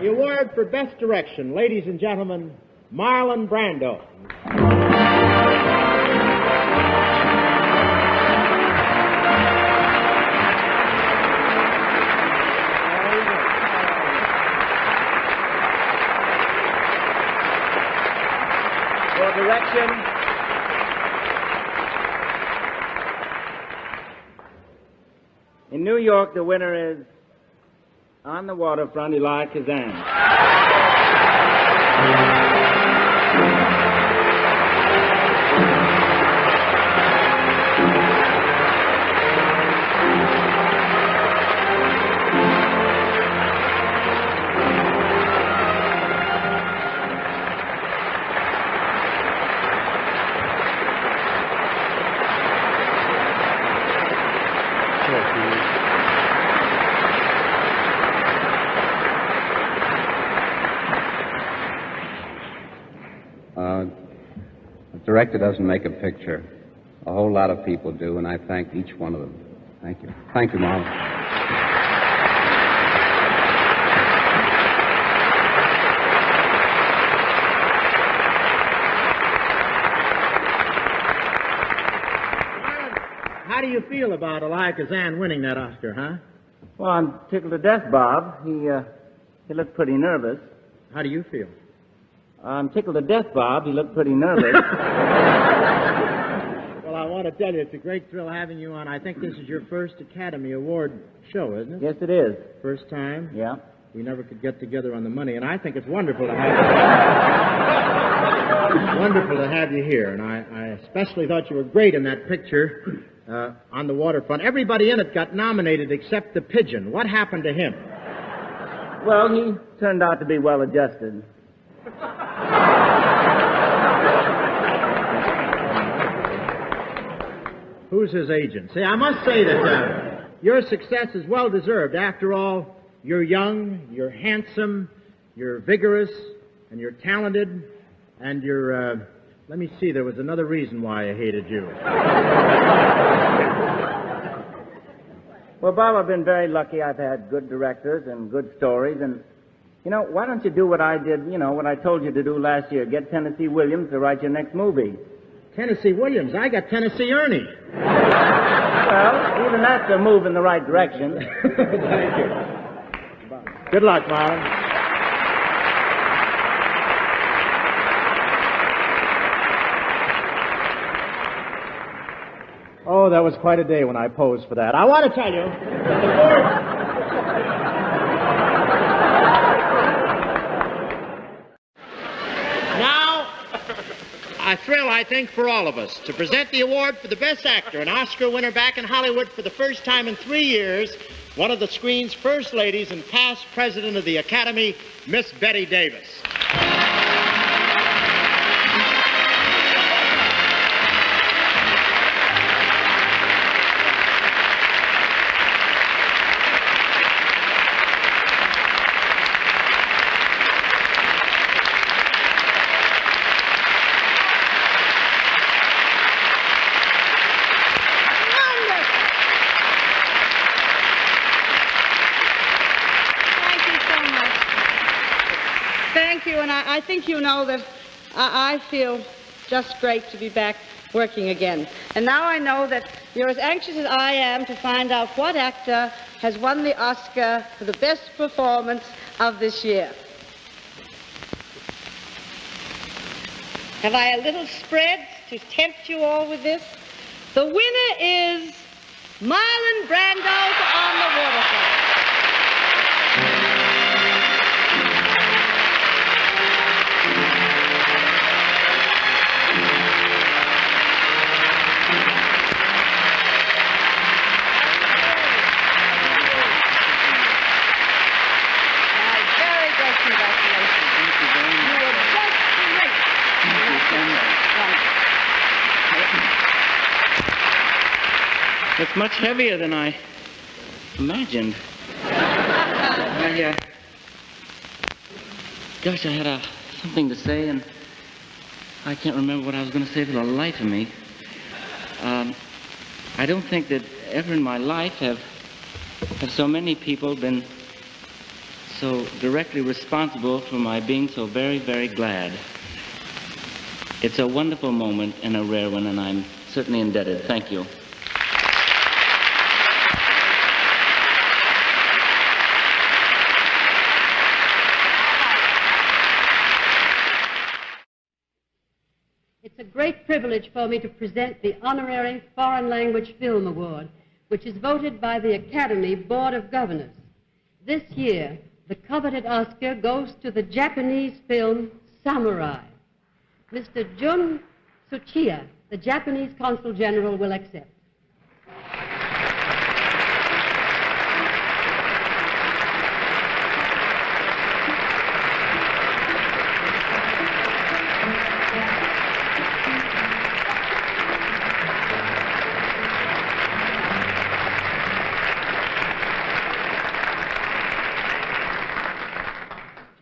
The award for Best Direction, ladies and gentlemen, Marlon Brando. For direction, in New York, the winner is On the Waterfront, Elia Kazan. A director doesn't make a picture. A whole lot of people do, and I thank each one of them. Thank you. Thank you, Marlon. How do you feel about Elia Kazan winning that Oscar, huh? Well, I'm tickled to death, Bob. He looked pretty nervous. How do you feel? I'm tickled to death, Bob. He looked pretty nervous. Well, I want to tell you, it's a great thrill having you on. I think this is your first Academy Award show, isn't it? Yes, it is. First time? Yeah. We never could get together on the money, and I think it's wonderful to have you. Wonderful to have you here, and I especially thought you were great in that picture on the waterfront. Everybody in it got nominated except the pigeon. What happened to him? Well, he turned out to be well-adjusted. Who's his agent? See, I must say that your success is well-deserved. After all, you're young, you're handsome, you're vigorous, and you're talented, and you're, let me see, there was another reason why I hated you. Well, Bob, I've been very lucky. I've had good directors and good stories, and, why don't you do what I did, what I told you to do last year? Get Tennessee Williams to write your next movie. Tennessee Williams? I got Tennessee Ernie. Well, even that's a move in the right direction. Thank you. Good luck, Marlon. Oh, that was quite a day when I posed for that. I want to tell you that the board... Now, a thrill, I think, for all of us to present the award for the Best Actor, an Oscar winner back in Hollywood for the first time in 3 years, one of the screen's first ladies and past president of the Academy, Miss Bette Davis. And I think you know that I feel just great to be back working again. And now I know that you're as anxious as I am to find out what actor has won the Oscar for the best performance of this year. Have I a little spread to tempt you all with this? The winner is Marlon Brando for On the Waterfront. It's much heavier than I imagined. Gosh, I had something to say, and I can't remember what I was going to say for the life of me. I don't think that ever in my life have so many people been so directly responsible for my being so very, very glad. It's a wonderful moment and a rare one, and I'm certainly indebted. Thank you. It's a great privilege for me to present the Honorary Foreign Language Film Award, which is voted by the Academy Board of Governors. This year, the coveted Oscar goes to the Japanese film Samurai. Mr. Jun Tsuchiya, the Japanese Consul General, will accept.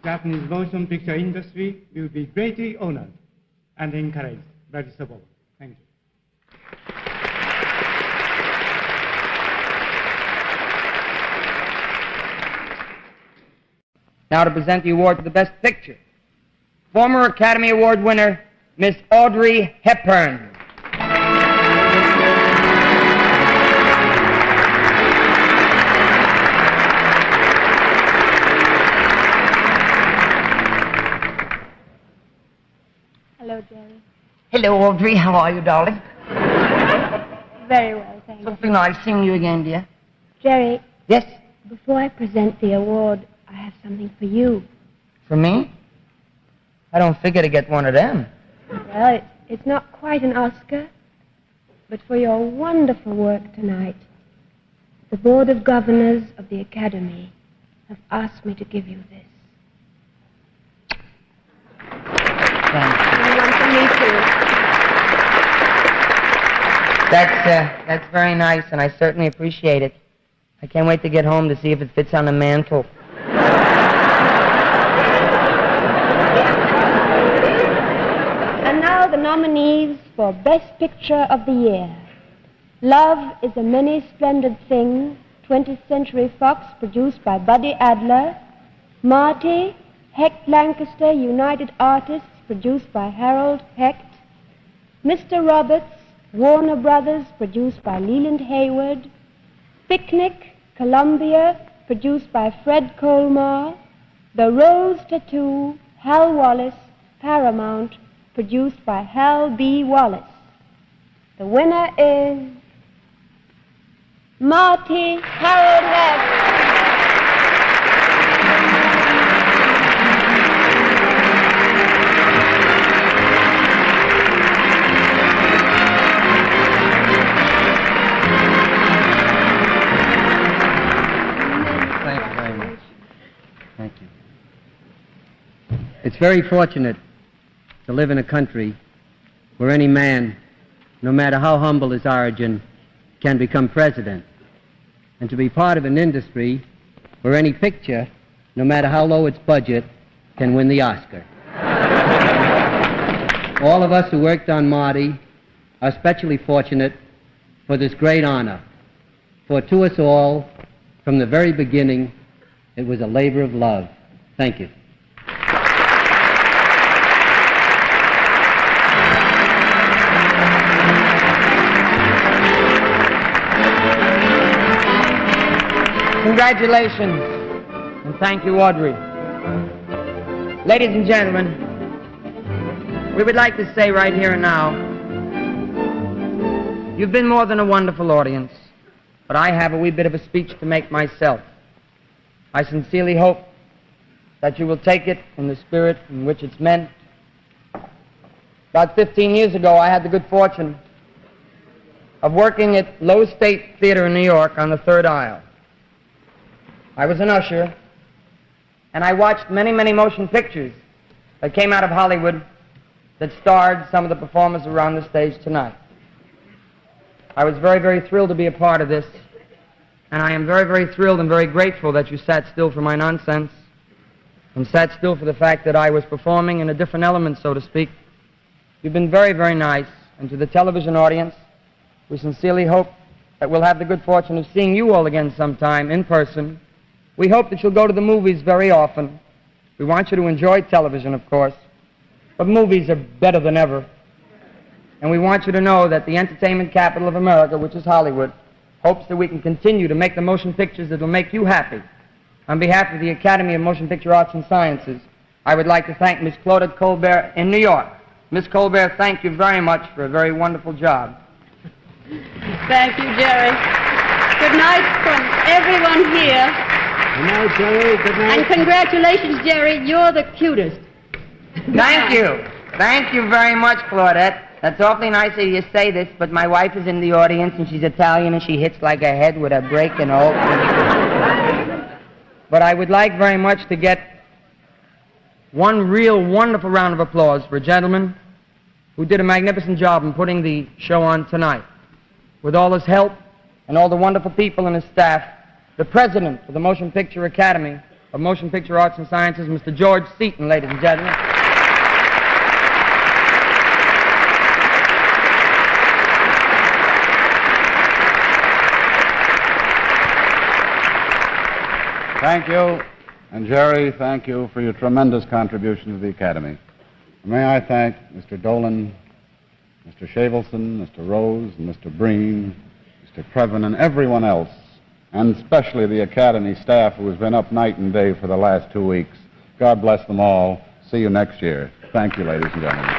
Japanese motion picture industry will be greatly honored and encouraged by this award. Thank you. Now to present the award for the Best Picture. Former Academy Award winner, Miss Audrey Hepburn. Hello, Jerry. Hello, Audrey. How are you, darling? Very well, thank you. Something nice seeing you again, dear. Jerry, Yes? before I present the award, I have something for you. For me? I don't figure to get one of them. Well, it's not quite an Oscar, but for your wonderful work tonight, the Board of Governors of the Academy have asked me to give you this. Thank you. And one for me, too. That's very nice, and I certainly appreciate it. I can't wait to get home to see if it fits on the mantle. And now the nominees for Best Picture of the Year. Love is a Many Splendid Thing, 20th Century Fox, produced by Buddy Adler. Marty, Hecht Lancaster, United Artists, produced by Harold Hecht. Mr. Roberts, Warner Brothers, produced by Leland Hayward. Picnic, Columbia, produced by Fred Colmar. The Rose Tattoo, Hal Wallace, Paramount, produced by Hal B. Wallace. The winner is Marty Harold Hecht. Thank you. It's very fortunate to live in a country where any man, no matter how humble his origin, can become president, and to be part of an industry where any picture, no matter how low its budget, can win the Oscar. All of us who worked on Marty are especially fortunate for this great honor, for to us all, from the very beginning, it was a labor of love. Thank you. Congratulations, and thank you, Audrey. Ladies and gentlemen, we would like to say right here and now, you've been more than a wonderful audience, but I have a wee bit of a speech to make myself. I sincerely hope that you will take it in the spirit in which it's meant. About 15 years ago, I had the good fortune of working at Lowe State Theater in New York on the third aisle. I was an usher, and I watched many, many motion pictures that came out of Hollywood that starred some of the performers around the stage tonight. I was very, very thrilled to be a part of this, and I am very, very thrilled and very grateful that you sat still for my nonsense and sat still for the fact that I was performing in a different element, so to speak. You've been very, very nice, and to the television audience, we sincerely hope that we'll have the good fortune of seeing you all again sometime in person. We hope that you'll go to the movies very often. We want you to enjoy television, of course, but movies are better than ever. And we want you to know that the entertainment capital of America, which is Hollywood, hopes that we can continue to make the motion pictures that will make you happy. On behalf of the Academy of Motion Picture Arts and Sciences, I would like to thank Miss Claudette Colbert in New York. Miss Colbert, thank you very much for a very wonderful job. Thank you, Jerry. Good night from everyone here. Good night, Jerry. Good night. And congratulations, Jerry. You're the cutest. Thank you. Thank you very much, Claudette. That's awfully nice of you to say this, but my wife is in the audience, and she's Italian, and she hits like a head with a break and all. But I would like very much to get one real wonderful round of applause for a gentleman who did a magnificent job in putting the show on tonight. With all his help and all the wonderful people and his staff, the president of the Motion Picture Academy of Motion Picture Arts and Sciences, Mr. George Seaton, ladies and gentlemen. Thank you. And Jerry, thank you for your tremendous contribution to the Academy. May I thank Mr. Dolan, Mr. Shavelson, Mr. Rose, and Mr. Breen, Mr. Previn, and everyone else, and especially the Academy staff who has been up night and day for the last 2 weeks. God bless them all. See you next year. Thank you, ladies and gentlemen.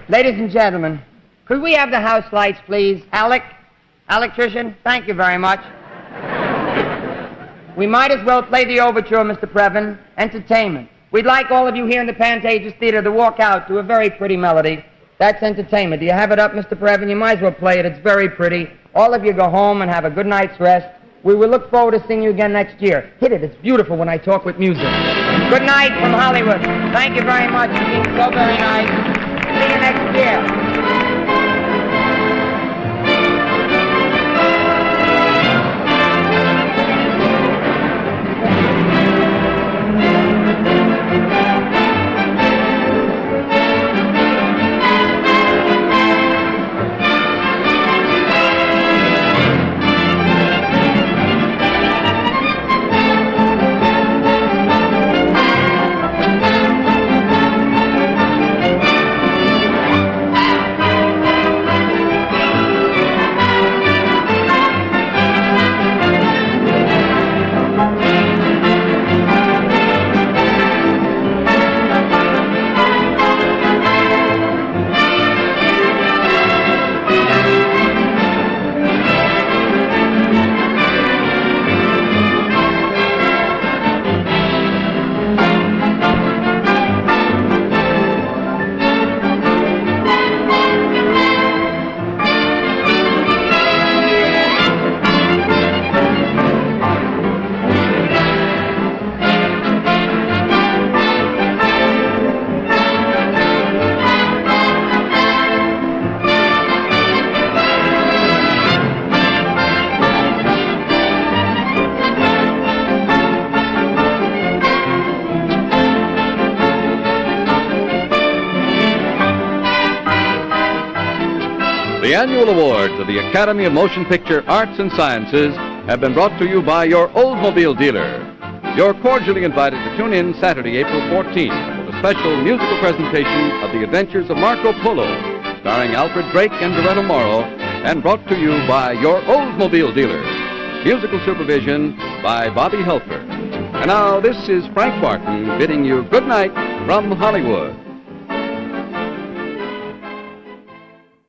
Ladies and gentlemen, could we have the house lights, please? Electrician, thank you very much. We might as well play the overture, Mr. Previn. Entertainment. We'd like all of you here in the Pantages Theater to walk out to a very pretty melody. That's entertainment. Do you have it up, Mr. Previn? You might as well play it. It's very pretty. All of you go home and have a good night's rest. We will look forward to seeing you again next year. Hit it. It's beautiful when I talk with music. Good night from Hollywood. Thank you very much. You've been so very nice. See you next year. The annual awards of the Academy of Motion Picture Arts and Sciences have been brought to you by your Oldsmobile dealer. You're cordially invited to tune in Saturday, April 14th, for the special musical presentation of The Adventures of Marco Polo, starring Alfred Drake and Doretta Morrow, and brought to you by your Oldsmobile dealer. Musical supervision by Bobby Helfer. And now, this is Frank Barton bidding you good night from Hollywood.